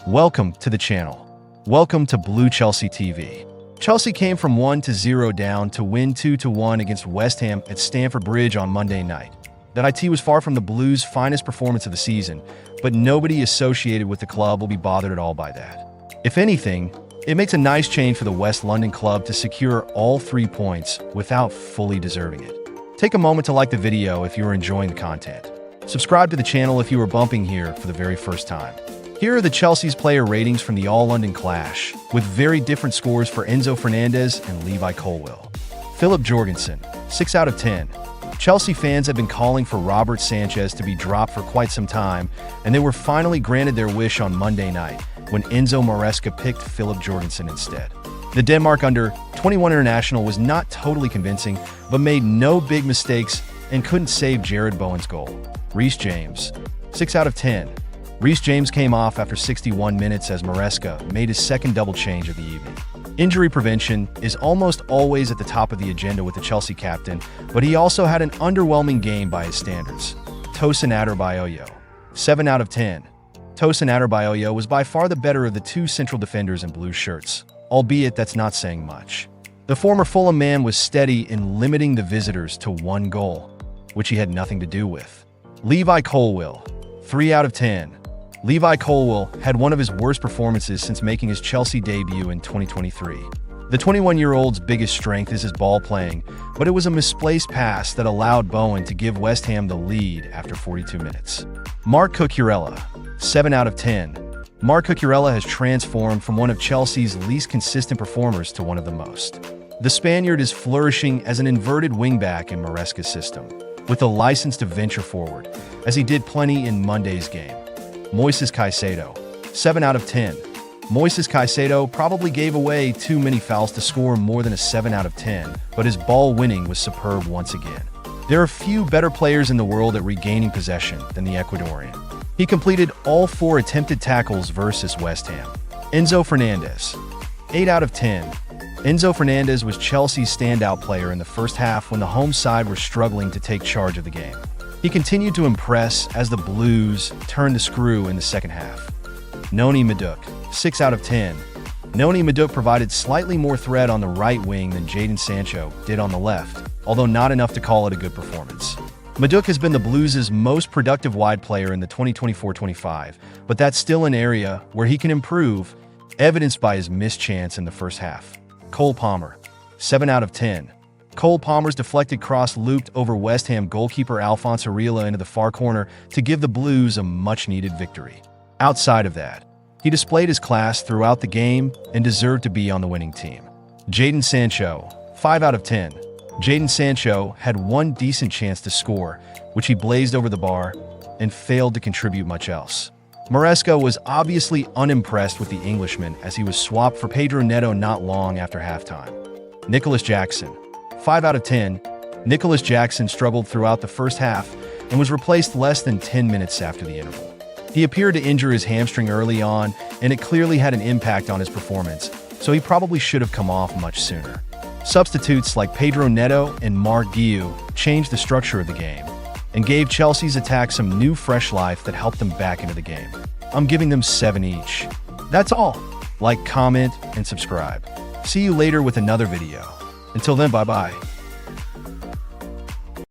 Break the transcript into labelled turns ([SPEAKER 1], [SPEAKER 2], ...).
[SPEAKER 1] Welcome to the channel. Welcome to Blue Chelsea TV. Chelsea came from 1-0 down to win 2-1 against West Ham at Stamford Bridge on Monday night. That IT was far from the Blues' finest performance of the season, but nobody associated with the club will be bothered at all by that. If anything, it makes a nice change for the West London club to secure all 3 points without fully deserving it. Take a moment to like the video if you are enjoying the content. Subscribe to the channel if you are bumping here for the very first time. Here are the Chelsea's player ratings from the All-London clash, with very different scores for Enzo Fernandez and Levi Colwill. Philip Jorgensen, 6 out of 10. Chelsea fans have been calling for Robert Sanchez to be dropped for quite some time, and they were finally granted their wish on Monday night when Enzo Maresca picked Philip Jorgensen instead. The Denmark under-21 international was not totally convincing, but made no big mistakes and couldn't save Jared Bowen's goal. Reece James, 6 out of 10. Reece James came off after 61 minutes as Maresca made his second double change of the evening. Injury prevention is almost always at the top of the agenda with the Chelsea captain, but he also had an underwhelming game by his standards. Tosin Adarabioyo, 7 out of 10. Tosin Adarabioyo was by far the better of the two central defenders in blue shirts, albeit that's not saying much. The former Fulham man was steady in limiting the visitors to 1 goal, which he had nothing to do with. Levi Colwill, 3 out of 10. Levi Colwill had one of his worst performances since making his Chelsea debut in 2023. The 21-year-old's biggest strength is his ball playing, but it was a misplaced pass that allowed Bowen to give West Ham the lead after 42 minutes. Marc Cucurella, 7 out of 10. Marc Cucurella has transformed from one of Chelsea's least consistent performers to one of the most. The Spaniard is flourishing as an inverted wingback in Maresca's system, with a license to venture forward, as he did plenty in Monday's game. Moises Caicedo, 7 out of 10. Moises Caicedo probably gave away too many fouls to score more than a 7 out of 10, but his ball winning was superb once again. There are few better players in the world at regaining possession than the Ecuadorian. He completed all 4 attempted tackles versus West Ham. Enzo Fernandez, 8 out of 10. Enzo Fernandez was Chelsea's standout player in the first half when the home side were struggling to take charge of the game. He continued to impress as the Blues turned the screw in the second half. Noni Madueke, 6 out of 10. Noni Madueke provided slightly more threat on the right wing than Jadon Sancho did on the left, although not enough to call it a good performance. Madueke has been the Blues' most productive wide player in the 2024-25, but that's still an area where he can improve, evidenced by his missed chance in the first half. Cole Palmer, 7 out of 10. Cole Palmer's deflected cross looped over West Ham goalkeeper Alphonse Areola into the far corner to give the Blues a much-needed victory. Outside of that, he displayed his class throughout the game and deserved to be on the winning team. Jadon Sancho, 5 out of 10. Jadon Sancho had one decent chance to score, which he blazed over the bar and failed to contribute much else. Maresca was obviously unimpressed with the Englishman as he was swapped for Pedro Neto not long after halftime. Nicholas Jackson, 5 out of 10. Nicholas Jackson struggled throughout the first half and was replaced less than 10 minutes after the interval. He appeared to injure his hamstring early on, and it clearly had an impact on his performance, so he probably should have come off much sooner. Substitutes like Pedro Neto and Marc Guiu changed the structure of the game and gave Chelsea's attack some new fresh life that helped them back into the game. I'm giving them 7 each. That's all. Like, comment, and subscribe. See you later with another video. Until then, bye-bye.